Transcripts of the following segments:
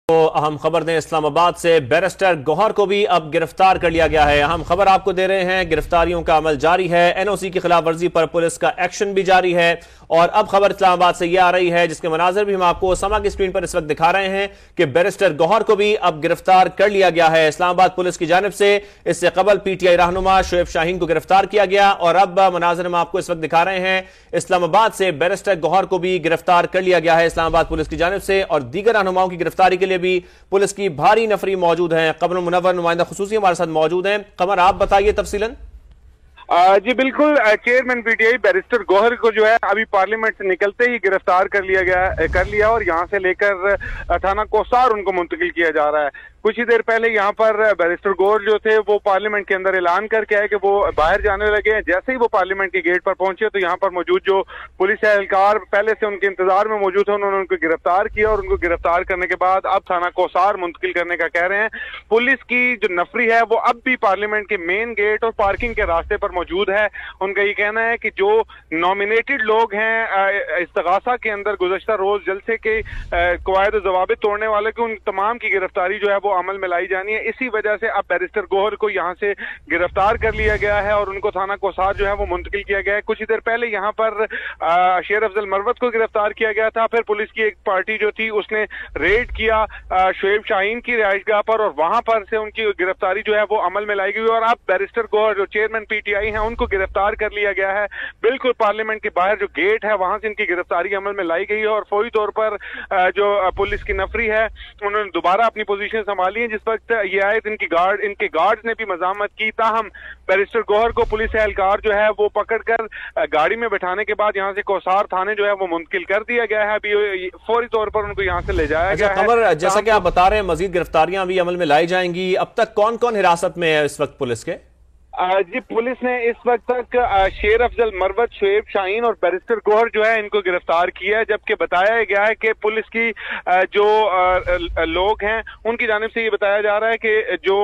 تو اہم خبر دیں اسلام آباد سے بیرسٹر گوہر کو بھی اب گرفتار کر لیا گیا ہے۔ اہم خبر آپ کو دے رہے ہیں، گرفتاریوں کا عمل جاری ہے، این او سی کی خلاف ورزی پر پولیس کا ایکشن بھی جاری ہے۔ اور اب خبر اسلام آباد سے یہ آ رہی ہے جس کے مناظر بھی ہم آپ کو سما کی سکرین پر اس وقت دکھا رہے ہیں کہ بیرسٹر گوہر کو بھی اب گرفتار کر لیا گیا ہے اسلام آباد پولیس کی جانب سے۔ اس سے قبل پی ٹی آئی رہنما شعیب شاہین کو گرفتار کیا گیا اور اب مناظر ہم آپ کو اس وقت دکھا رہے ہیں، اسلام آباد سے بیرسٹر گوہر کو بھی گرفتار کر لیا گیا ہے اسلام آباد پولیس کی جانب سے، اور دیگر رہنماؤں کی گرفتاری کے لیے بھی پولیس کی بھاری نفری موجود ہیں۔ قمر منور نمائندہ خصوصی ہمارے ساتھ موجود ہیں۔ قمر، آپ بتائیے تفصیلاً۔ جی بالکل، chairman PTI barrister Gohar کو جو ہے ابھی پارلیمنٹ سے نکلتے ہی گرفتار کر لیا اور یہاں سے لے کر تھانہ کوسار ان کو منتقل کیا جا رہا ہے۔ کچھ ہی دیر پہلے یہاں پر بیرسٹر گوہر جو تھے وہ پارلیمنٹ کے اندر اعلان کر کے آئے کہ وہ باہر جانے لگے ہیں۔ جیسے ہی وہ پارلیمنٹ کے گیٹ پر پہنچے تو یہاں پر موجود جو پولیس اہلکار پہلے سے ان کے انتظار میں موجود تھے، انہوں نے ان کو گرفتار کیا اور ان کو گرفتار کرنے کے بعد اب تھانہ کوسار منتقل کرنے کا کہہ رہے ہیں۔ پولیس کی جو نفری ہے وہ اب بھی پارلیمنٹ کے مین گیٹ اور پارکنگ کے راستے پر موجود ہے۔ ان کا یہ کہنا ہے کہ جو نامینیٹڈ لوگ ہیں استغاثہ کے اندر گزشتہ روز جلسے کے قواعد و ضوابط توڑنے والے کی، ان تمام کی گرفتاری جو ہے وہ عمل میں لائی جانی ہے۔ اسی وجہ سے اب بیرسٹر گوہر کو یہاں سے گرفتار کر لیا گیا ہے اور ان کو تھانہ کوسار جو ہے وہ منتقل کیا گیا ہے۔ کچھ ہی دیر پہلے یہاں پر شیر افضل مروت کو گرفتار کیا گیا تھا، پھر پولیس کی ایک پارٹی جو تھی اس نے ریڈ کیا شعیب شاہین کی رہائش گاہ پر اور وہاں پر سے ان کی گرفتاری جو ہے وہ عمل میں لائی گئی اور اب بیرسٹر گوہر جو چیئرمین پی ٹی آئی ہیں ان کو گرفتار کر لیا گیا ہے۔ بالکل پارلیمنٹ کے باہر جو گیٹ ہے وہاں سے ان کی گرفتاری عمل میں لائی گئی ہے اور فوری طور پر جو پولیس کی نفری ہے انہوں نے دوبارہ اپنی پوزیشن سنبھالی ہے۔ جس وقت یہ آئے ان کے گارڈز نے بھی مزاحمت کی، تاہم بیرسٹر گوہر کو پولیس اہلکار جو ہے وہ پکڑ کر گاڑی میں بٹھانے کے بعد یہاں سے کوسار تھانے جو ہے وہ منتقل کر دیا گیا ہے۔ ابھی فوری طور پر ان کو یہاں سے لے جایا گیا ہے۔ قمر، جیسا کہ آپ بتا رہے ہیں مزید گرفتاریاں بھی عمل میں لائی جائیں گی، اب تک کون کون حراست میں ہے اس وقت پولیس کے؟ جی پولیس نے اس وقت تک شیر افضل مروت، شعیب شاہین اور بیرسٹر گوہر جو ہے ان کو گرفتار کیا ہے، جبکہ بتایا گیا ہے کہ پولیس کی جو لوگ ہیں ان کی جانب سے یہ بتایا جا رہا ہے کہ جو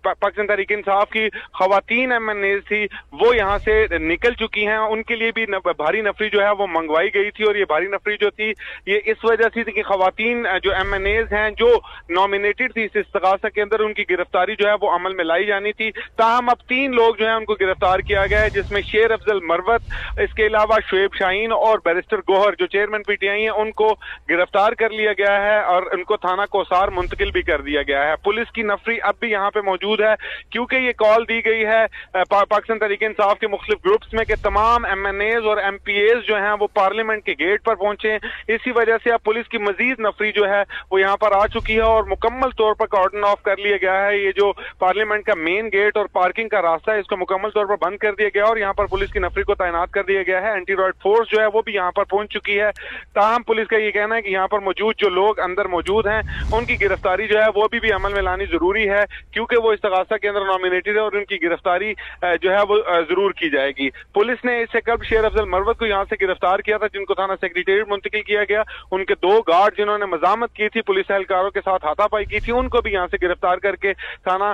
پاکستان تحریک انصاف کی خواتین ایم این ایز تھی وہ یہاں سے نکل چکی ہیں، ان کے لیے بھی بھاری نفری جو ہے وہ منگوائی گئی تھی اور یہ بھاری نفری جو تھی یہ اس وجہ سے تھی کہ خواتین جو ایم این ایز ہیں جو نامینیٹڈ تھی اس استغاثہ کے اندر ان کی گرفتاری جو ہے وہ عمل میں لائی جانی تھی۔ تاہم اب 3 لوگ جو ہیں ان کو گرفتار کیا گیا ہے، جس میں شیر افضل مروت، اس کے علاوہ شعیب شاہین اور بیرسٹر گوہر جو چیئرمین پی ٹی آئی ہیں ان کو گرفتار کر لیا گیا ہے اور ان کو تھانہ کوسار منتقل بھی کر دیا گیا ہے۔ پولیس کی نفری اب بھی یہاں پہ موجود ہے کیونکہ یہ کال دی گئی ہے پاکستان تحریک انصاف کے مختلف گروپس میں کہ تمام ایم این ایز اور ایم پی ایز جو ہیں وہ پارلیمنٹ کے گیٹ پر پہنچے۔ اسی وجہ سے اب پولیس کی مزید نفری جو ہے وہ یہاں پر آ چکی ہے اور مکمل طور پر کارڈن آف کر لیا گیا ہے۔ یہ جو پارلیمنٹ کا مین گیٹ اور پارکنگ کا راستہ ہے اس کو مکمل طور پر بند کر دیا گیا اور یہاں پر پولیس کی نفری کو تعینات کر دیا گیا ہے۔ اینٹی رائٹ فورس جو ہے وہ بھی یہاں پر پہنچ چکی ہے۔ تاہم پولیس کا یہ کہنا ہے کہ یہاں پر موجود جو لوگ اندر موجود ہیں ان کی گرفتاری جو ہے وہ بھی عمل میں لانی ضروری ہے کیونکہ وہ استغاثہ کے اندر نامینیٹڈ ہے اور ان کی گرفتاری جو ہے وہ ضرور کی جائے گی۔ پولیس نے اس سے قبل شیر افضل مروت کو یہاں سے گرفتار کیا تھا جن کو تھانہ سیکریٹریٹ منتقل کیا گیا۔ ان کے 2 گارڈ جنہوں نے مزاحمت کی تھی پولیس اہلکاروں کے ساتھ ہاتھا پائی کی تھی ان کو بھی یہاں سے گرفتار کر کے تھانہ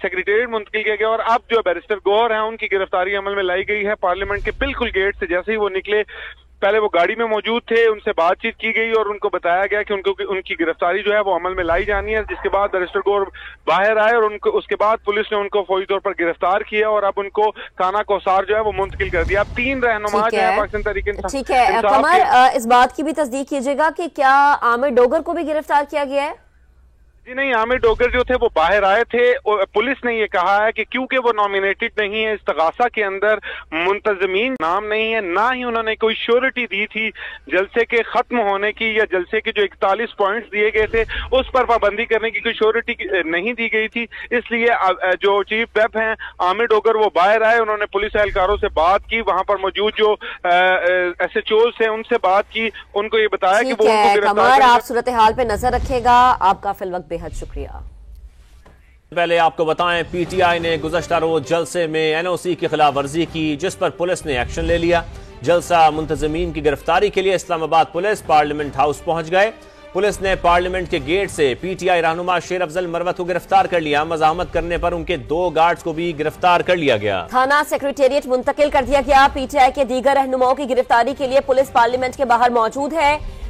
سیکریٹریٹ منتقل کیا گیا اور اب جو بیرسٹر گوہر ہیں ان کی گرفتاری عمل میں لائی گئی ہے۔ پارلیمنٹ کے بالکل گیٹ سے جیسے ہی وہ نکلے پہلے وہ گاڑی میں موجود تھے، ان سے بات چیت کی گئی اور ان کو بتایا گیا کہ ان کی گرفتاری جو ہے وہ عمل میں لائی جانی ہے، جس کے بعد بیرسٹر گوہر باہر آئے اور اس کے بعد پولیس نے ان کو فوری طور پر گرفتار کیا اور اب ان کو تھانہ کوسار جو ہے وہ منتقل کر دیا۔ اب 3 رہنما جو ہیں پاکستان تحریک انصاف۔ ٹھیک ہے قمر، اس بات کی بھی تصدیق کیجیے گا کہ کیا عامر ڈوگر کو بھی گرفتار کیا گیا ہے؟ جی نہیں، عامر ڈوگر جو تھے وہ باہر آئے تھے۔ پولیس نے یہ کہا ہے کہ کیونکہ وہ نامینیٹڈ نہیں ہے، استغاثہ کے اندر منتظمین نام نہیں ہے، نہ ہی انہوں نے کوئی شیورٹی دی تھی جلسے کے ختم ہونے کی یا جلسے کے جو 41 پوائنٹس دیے گئے تھے اس پر پابندی کرنے کی کوئی شیورٹی نہیں دی گئی تھی، اس لیے جو چیف ویپ ہیں عامر ڈوگر وہ باہر آئے، انہوں نے پولیس اہلکاروں سے بات کی، وہاں پر موجود جو ایس ایچ اوز ہیں ان سے بات کی، ان کو یہ بتایا کہ وہ ان کو گرفتار۔ آپ صورتحال پہ نظر رکھے گا، آپ کا فی الوقت بے حد شکریہ۔ پہلے آپ کو بتائیں پی ٹی آئی نے گزشتہ روز جلسے میں این او سی کی خلاف ورزی کی جس پر پولیس نے ایکشن لے لیا۔ جلسہ منتظمین کی گرفتاری کے لیے اسلام آباد پولیس پارلیمنٹ ہاؤس پہنچ گئے۔ پولیس نے پارلیمنٹ کے گیٹ سے پی ٹی آئی رہنما شیر افضل مروت کو گرفتار کر لیا۔ مزاحمت کرنے پر ان کے 2 گارڈز کو بھی گرفتار کر لیا گیا۔ تھانہ سیکریٹریٹ منتقل کر دیا گیا۔ پی ٹی آئی کے دیگر رہنماؤں کی گرفتاری کے لیے پولیس پارلیمنٹ کے باہر موجود ہے۔